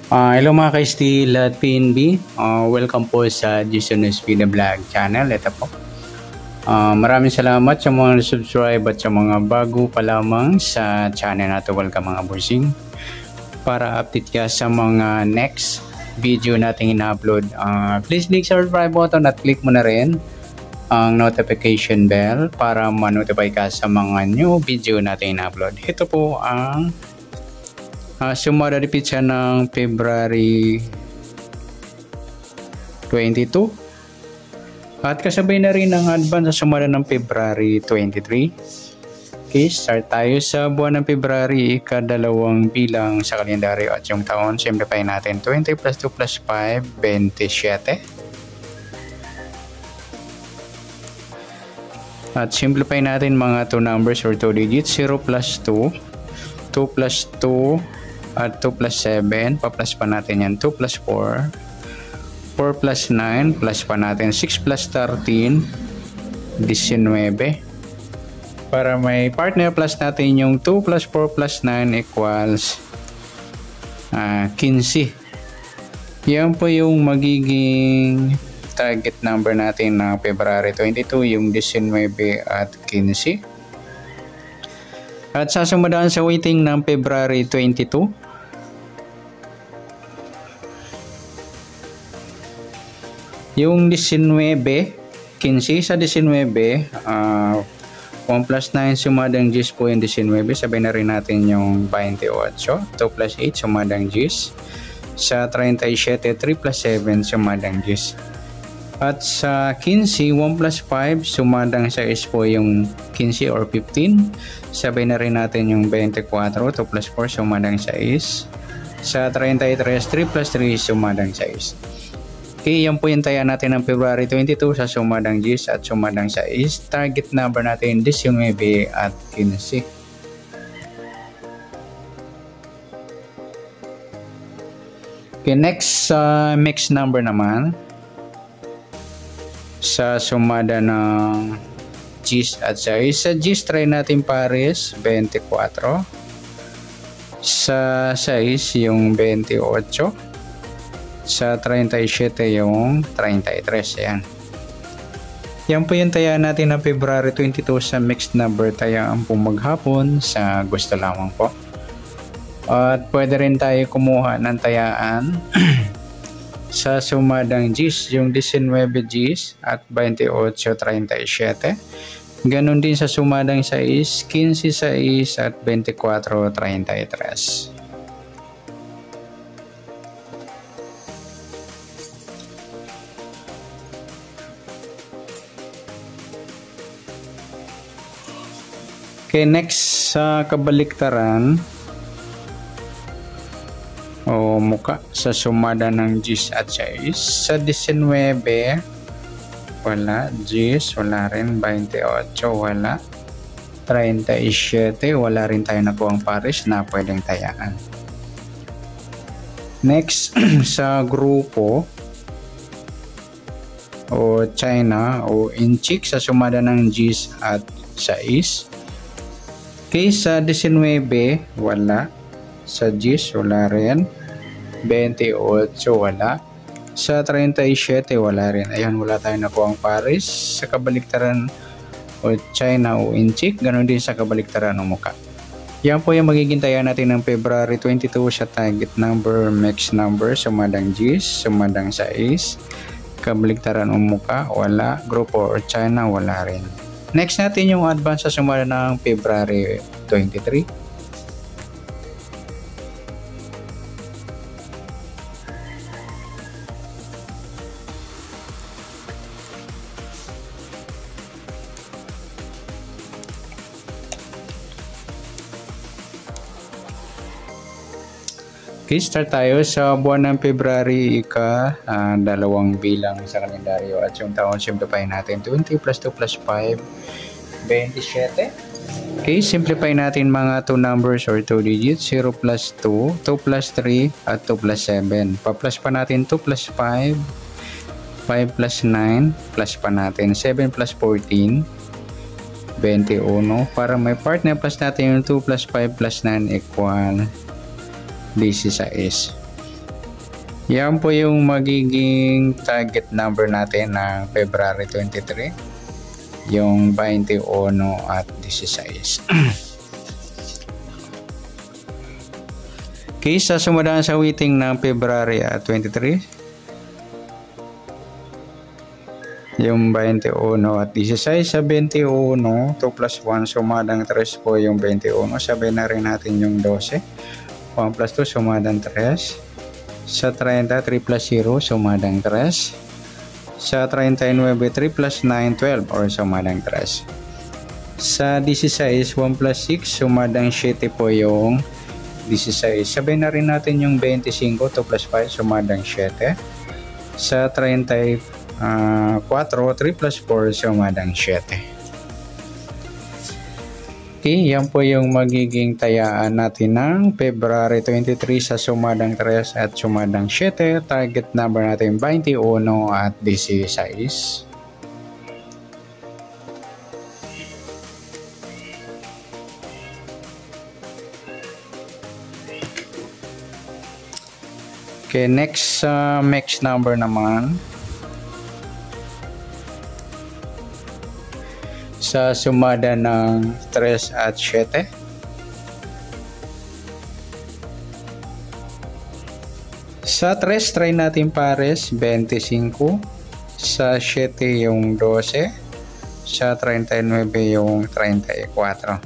Hello mga ka-Steel at PNB. Welcome po sa Jason SB The Vlog channel. Ito po. Maraming salamat sa mga subscribe at sa mga bago pa lamang sa channel natin. Welcome mga bossing. Para update ka sa mga next video nating ina-upload, please click sa subscribe button at click mo na rin ang notification bell para ma-notify ka sa mga new video nating ina-upload. Ito po ang sumada repeat siya ng February 22 at kasabay na rin ang advance sa sumada ng February 23. Okay, start tayo sa buwan ng February, ikadalawang bilang sa kalendaryo at yung taon. Simplify natin 20 plus 2 plus 5, 27. At simplify natin mga 2 numbers or 2 digits. 0 plus 2, 2 plus 2 at 2 plus 7, pa-plus pa natin yan, 2 plus 4, 4 plus 9, plus pa natin, 6 plus 13, 19. Para may partner, plus natin yung 2 plus 4 plus 9 equals 15. Yan po yung magiging target number natin na February 22, yung 19 at 15. At sasumadaan sa waiting ng February 22, yung 19, 15 sa 19, 1 plus 9 sumadang 10 po yung 19. Sabay na rin natin yung 28. 2 plus 8 sumadang 10. Sa 37, 3 plus 7 sumadang 10. At sa 15, 1 plus 5 sumadang 6 po yung 15 or 15. Sabay na rin natin yung 24. 2 plus 4 sumadang 6. Sa 33, 3 plus 3 sumadang 6. Okay, yan po yung taya natin ng February 22 sa sumadang 10 at sumadang 6. Target number natin 19 at 15. Okay, next mixed number naman. Sa sumada ng 10 at 6. Sa 10 try natin pares 24. Sa 6 yung 28. Sa 37 yung 33. Ayan. Yan po yung taya natin ng February 22 sa mixed number tayaan po maghapon sa gusto lamang po. At pwede rin tayo kumuha ng tayaan sa sumadang 10 yung 19 10 at 28 37. Ganon din sa sumadang 6, 15 6 at 24 33. Okay, next sa kabaliktaran o muka sa sumada ng 10 at 6. Sa 19, wala. 10, wala rin. 28, wala. 37, wala rin tayo nakuha ang pares na pwedeng tayaan. Next, sa grupo o China o inchik sa sumada ng 10 at 6. Okay, sa 19, wala. Sa 10, wala rin. 28, wala. Sa 37, wala rin. Ayan, wala tayo nakuha ang pares. Sa kabaliktaran o China o inchik, ganoon din sa kabaliktaran o muka. Yan po yung magiging taya natin ng February 22 sa target number, mixed number, sumadang 10, sumadang 6. Kabaliktaran o muka, wala. Grupo o China, wala rin. Next natin yung advance sa sumada ng February 23. Okay, start tayo sa buwan ng February, dalawang bilang sa kalendaryo at yung taon simplify natin 20 plus 2 plus 5, 27. Okay, simplify natin mga 2 numbers or 2 digits. 0 plus 2, 2 plus 3 at 2 plus 7. Pa-plus pa natin 2 plus 5, 5 plus 9, plus pa natin 7 plus 14, 21. Para may partner, plus natin yung 2 plus 5 plus 9 equal 16. Yan po yung magiging target number natin ng February 23. Yung 21 at 16. Okay, sa sumadaan sa waiting ng February at 23. Yung 21 at 16. Sa 21, 2 plus 1, sumadang 3 po yung 21. Sabay na rin natin yung 12. 1 plus 2, sumadang 3. Sa 30, 3 plus 0, sumadang 3. Sa 39, 3 plus 9, 12 or sumadang 3. Sa 16, 1 plus 6, sumadang 7 po yung 16. Sabay na rin natin yung 25, 2 plus 5, sumadang 7. Sa 34, 3 plus 4, sumadang 7. Okay, yan po yung magiging tayaan natin ng February 23 sa sumadang 3 at sumadang 7. Target number natin 21 at 16. Okay, next number naman. Sa sumada ng 3 at 7. Sa 3, try natin pares 25. Sa 7 yung 12. Sa 39 yung 34.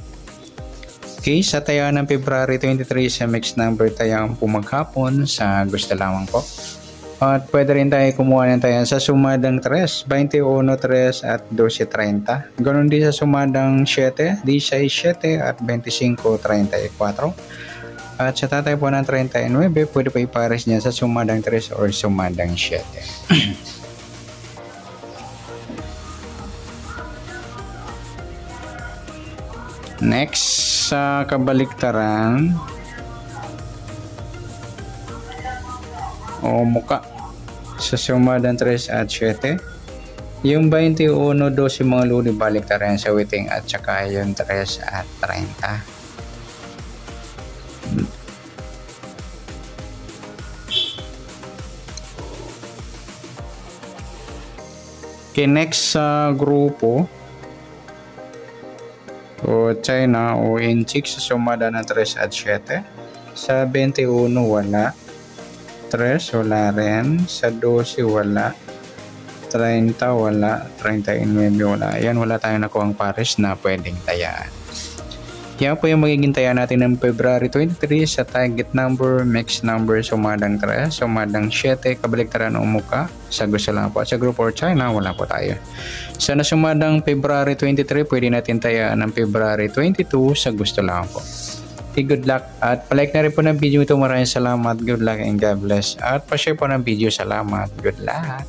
Okay, sa tayaan ng February 23 sa mixed number tayang pumaghapon sa gusto lamang po. At pwede rin tayo kumuha ng tayaan sa sumadang 3, 21, 3 at 12, 30. Ganon din sa sumadang 7, 16, 7 at 25, 34. At sa tatay po ng 39, pwede pa ipares niya sa sumadang 3 or sumadang 7. Next, sa kabaliktaran o muka sa sumadang 3 at 7. Yung 21, 12 mga luli baliktaran sa waiting at saka yung 3 at 30. Okay, next sa grupo o China o Inchik sa sumada ng 3 at 7. Sa 21 wala. 3 wala rin. Sa 12 wala. 30 wala. 39 wala. Ayan, wala tayong nakuhang pares na pwedeng tayaan. Yan po yung magiging tayaan natin ng February 23 sa target number, mixed number, sumadang 3, sumadang 7, kabaliktaran o muka. Sa gusto lang po. Sa group or China, wala po tayo. Sa nasumadang February 23, pwede natin tayaan ng February 22 sa gusto lang po. Okay, good luck. At palike na rin po ng video ito. Maraming salamat. Good luck and God bless. At pa-share po ng video. Salamat. Good luck.